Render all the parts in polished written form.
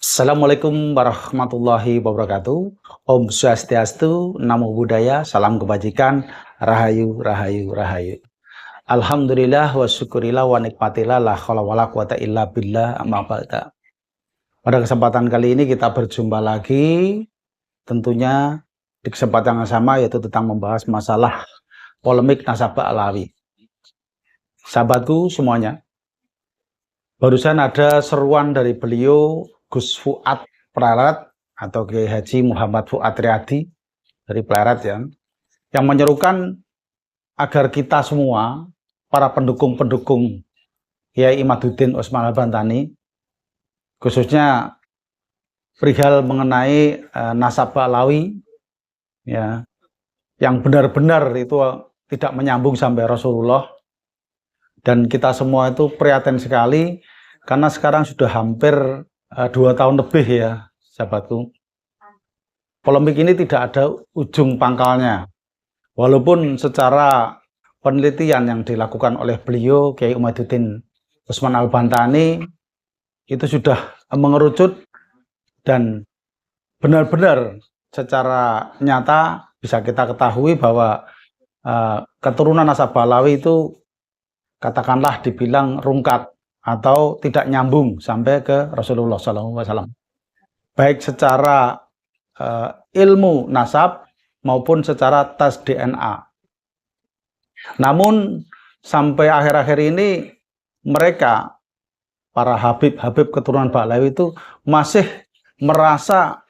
Assalamualaikum warahmatullahi wabarakatuh. Om Swastiastu, Namo Buddhaya, Salam Kebajikan, Rahayu, Rahayu, Rahayu. Alhamdulillah wa syukurillah wa nikmatillah la haula wala quwata illa billah amma ba'da. Pada kesempatan kali ini kita berjumpa lagi, tentunya di kesempatan yang sama, yaitu tentang membahas masalah polemik nasabah Alawi. Sahabatku semuanya, barusan ada seruan dari beliau Gus Fuad Pleret atau Kiai Haji Muhammad Fuad Riyadi dari Pleret ya, yang menyerukan agar kita semua, para pendukung-pendukung Kiai Imaduddin Utsman Al-Bantani, khususnya perihal mengenai nasabah Alawi ya, yang benar-benar itu tidak menyambung sampai Rasulullah, dan kita semua itu prihatin sekali karena sekarang sudah hampir 2 tahun lebih ya sahabatku. Polemik ini tidak ada ujung pangkalnya. Walaupun secara penelitian yang dilakukan oleh beliau Kiai Imaduddin Utsman Al-Bantani itu sudah mengerucut dan benar-benar secara nyata bisa kita ketahui bahwa keturunan nasabah Alawi itu katakanlah dibilang rungkat atau tidak nyambung sampai ke Rasulullah SAW, baik secara ilmu nasab maupun secara tes DNA. Namun sampai akhir-akhir ini mereka, para Habib-Habib keturunan Ba'alawi itu masih merasa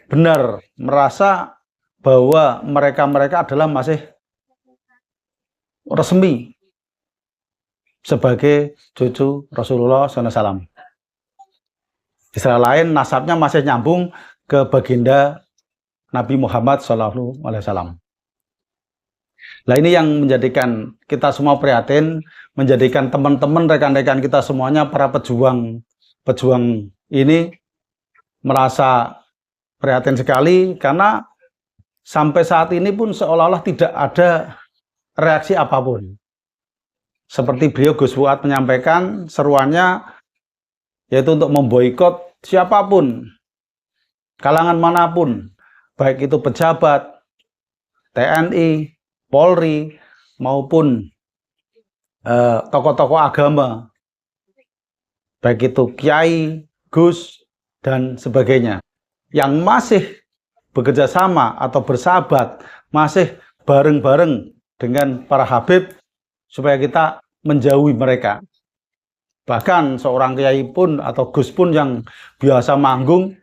benar, merasa bahwa mereka adalah masih resmi sebagai cucu Rasulullah SAW. Istilah lain, nasabnya masih nyambung ke baginda Nabi Muhammad SAW. Nah, ini yang menjadikan kita semua prihatin, menjadikan teman-teman, rekan-rekan kita semuanya, para pejuang ini merasa prihatin sekali karena sampai saat ini pun seolah-olah tidak ada reaksi apapun. Seperti beliau Gus Fuad menyampaikan seruannya yaitu untuk memboikot siapapun, kalangan manapun, baik itu pejabat, TNI, Polri, maupun tokoh-tokoh agama, baik itu Kiai, Gus, dan sebagainya, yang masih bekerja sama atau bersahabat, masih bareng-bareng dengan para Habib, supaya kita menjauhi mereka. Bahkan seorang kiai pun atau Gus pun yang biasa manggung,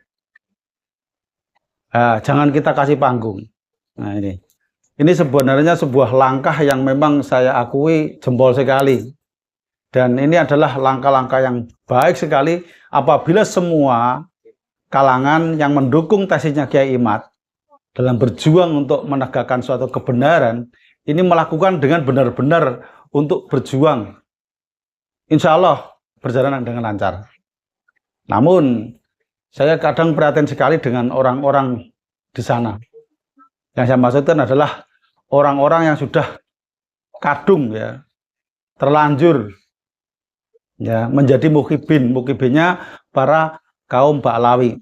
jangan kita kasih panggung. Nah, ini sebenarnya sebuah langkah yang memang saya akui jempol sekali. Dan ini adalah langkah-langkah yang baik sekali apabila semua kalangan yang mendukung tesisnya Kiai Imad dalam berjuang untuk menegakkan suatu kebenaran, ini melakukan dengan benar-benar untuk berjuang, insya Allah berjalan dengan lancar. Namun saya kadang prihatin sekali dengan orang-orang di sana. Yang saya maksudkan adalah orang-orang yang sudah kadung ya, terlanjur ya menjadi mukibinnya para kaum Ba'alawi.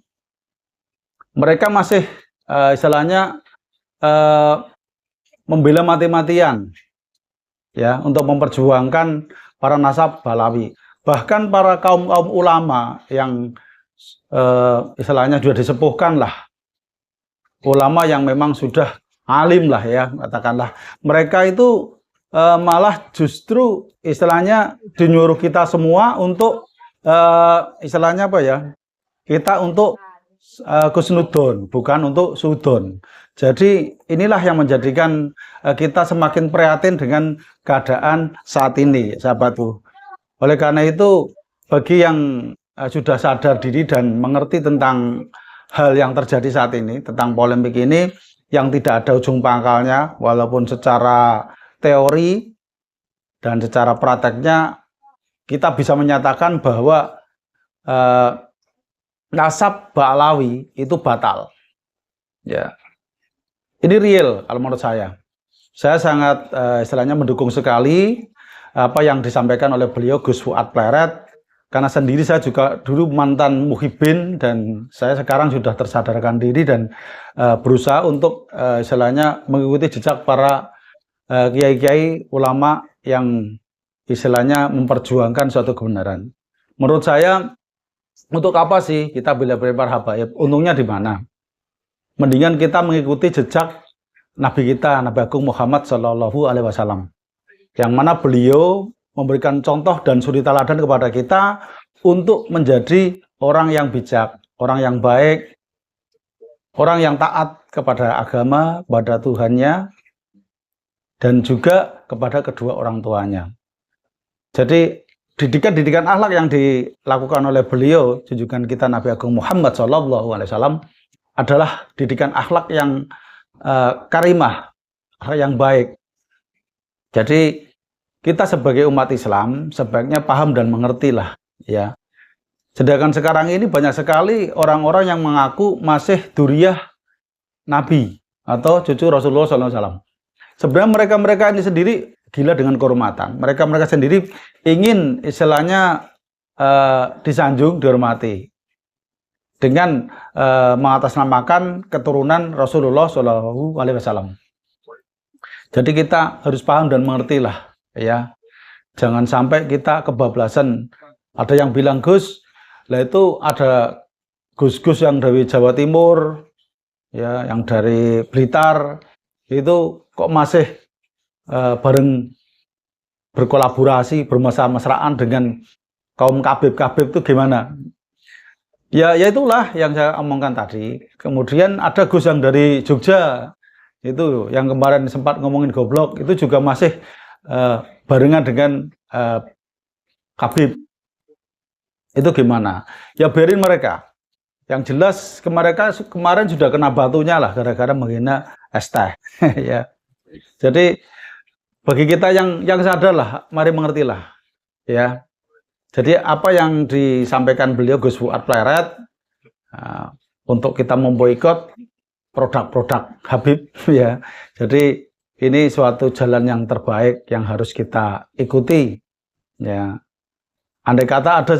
Mereka masih istilahnya membela mati-matian ya untuk memperjuangkan para nasab Ba'alawi. Bahkan para kaum ulama yang istilahnya sudah disepuhkan lah, ulama yang memang sudah alim lah ya, katakanlah, mereka itu malah justru istilahnya dinyuruh kita semua untuk istilahnya apa ya, kita untuk kusnudon, bukan untuk sudon. Jadi inilah yang menjadikan kita semakin prihatin dengan keadaan saat ini, sahabatku. Oleh karena itu, bagi yang sudah sadar diri dan mengerti tentang hal yang terjadi saat ini, tentang polemik ini, yang tidak ada ujung pangkalnya, walaupun secara teori dan secara prakteknya, kita bisa menyatakan bahwa nasab Ba'alawi itu batal. Ya. Ini real kalau menurut saya. Saya sangat istilahnya mendukung sekali apa yang disampaikan oleh beliau Gus Fuad Pleret karena sendiri saya juga dulu mantan muhibin dan saya sekarang sudah tersadarkan diri dan berusaha untuk istilahnya mengikuti jejak para kiai-kiai ulama yang istilahnya memperjuangkan suatu kebenaran. Menurut saya, untuk apa sih kita bela-belain para habaib? Untungnya di mana? Mendingan kita mengikuti jejak Nabi kita, Nabi Agung Muhammad Shallallahu Alaihi Wasallam, yang mana beliau memberikan contoh dan suri teladan kepada kita untuk menjadi orang yang bijak, orang yang baik, orang yang taat kepada agama, kepada Tuhannya, dan juga kepada kedua orang tuanya. Jadi didikan-didikan akhlak yang dilakukan oleh beliau, junjungan kita Nabi Agung Muhammad SAW, adalah didikan akhlak yang karimah, yang baik. Jadi kita sebagai umat Islam sebaiknya paham dan mengertilah, ya. Sedangkan sekarang ini banyak sekali orang-orang yang mengaku masih duriyah Nabi atau cucu Rasulullah SAW. Sebenarnya mereka-mereka ini sendiri gila dengan kehormatan. Mereka-mereka sendiri ingin istilahnya disanjung, dihormati dengan mengatasnamakan keturunan Rasulullah SAW. Jadi kita harus paham dan mengertilah, ya. Jangan sampai kita kebablasan. Ada yang bilang, Gus, lah itu ada Gus-Gus yang dari Jawa Timur, ya, yang dari Blitar, itu kok masih bareng berkolaborasi, bermesra-mesraan dengan kaum kabib-kabib itu gimana? Ya itulah yang saya omongkan tadi. Kemudian ada Gus yang dari Jogja, itu yang kemarin sempat ngomongin goblok, itu juga masih barengan dengan kabib. Itu gimana? Ya biarin mereka. Yang jelas kemarin sudah kena batunya lah gara-gara menghina es teh. Ya. Jadi bagi kita yang sadar lah, mari mengertilah, ya. Jadi apa yang disampaikan beliau Gus Fuad Pleret untuk kita memboikot produk-produk Habib, ya. Jadi ini suatu jalan yang terbaik yang harus kita ikuti, ya. Andai kata ada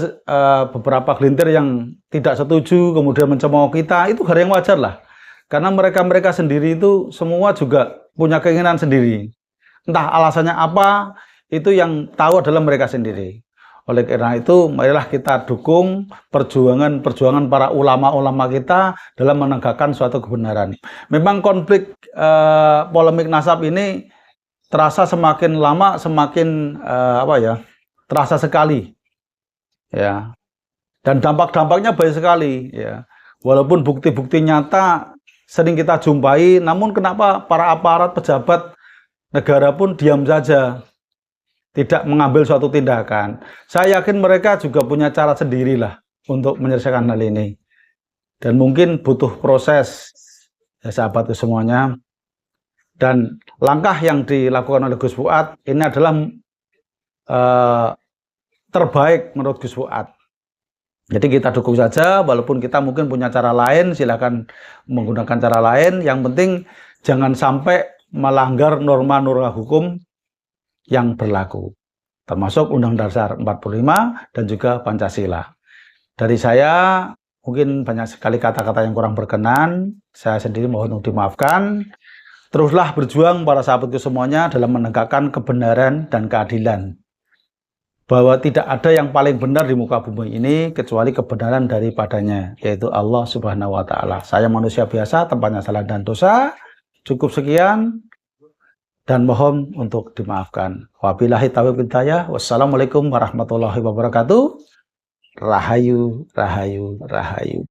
beberapa gelintir yang tidak setuju kemudian mencemooh kita, itu hal yang wajar lah. Karena mereka-mereka sendiri itu semua juga punya keinginan sendiri. Entah alasannya apa, itu yang tahu adalah mereka sendiri. Oleh karena itu, marilah kita dukung perjuangan para ulama-ulama kita dalam menegakkan suatu kebenaran. Memang konflik polemik nasab ini terasa semakin lama semakin terasa sekali. Ya, dan dampak-dampaknya banyak sekali, ya. Walaupun bukti-bukti nyata sering kita jumpai, namun kenapa para aparat pejabat negara pun diam saja, tidak mengambil suatu tindakan? Saya yakin mereka juga punya cara sendirilah untuk menyelesaikan hal ini, dan mungkin butuh proses, ya sahabat semuanya. Dan langkah yang dilakukan oleh Gus Fuad ini adalah terbaik menurut Gus Fuad. Jadi kita dukung saja, walaupun kita mungkin punya cara lain, silakan menggunakan cara lain. Yang penting jangan sampai melanggar norma-norma hukum yang berlaku, termasuk Undang-Undang Dasar 45 dan juga Pancasila. Dari saya mungkin banyak sekali kata-kata yang kurang berkenan, saya sendiri mohon untuk dimaafkan. Teruslah berjuang para sahabatku semuanya dalam menegakkan kebenaran dan keadilan. Bahwa tidak ada yang paling benar di muka bumi ini kecuali kebenaran daripadanya, yaitu Allah Subhanahu wa Ta'ala. Saya manusia biasa, tempatnya salah dan dosa. Cukup sekian dan mohon untuk dimaafkan. Wabillahi taufiq wal hidayah. Wassalamualaikum warahmatullahi wabarakatuh. Rahayu, rahayu, rahayu.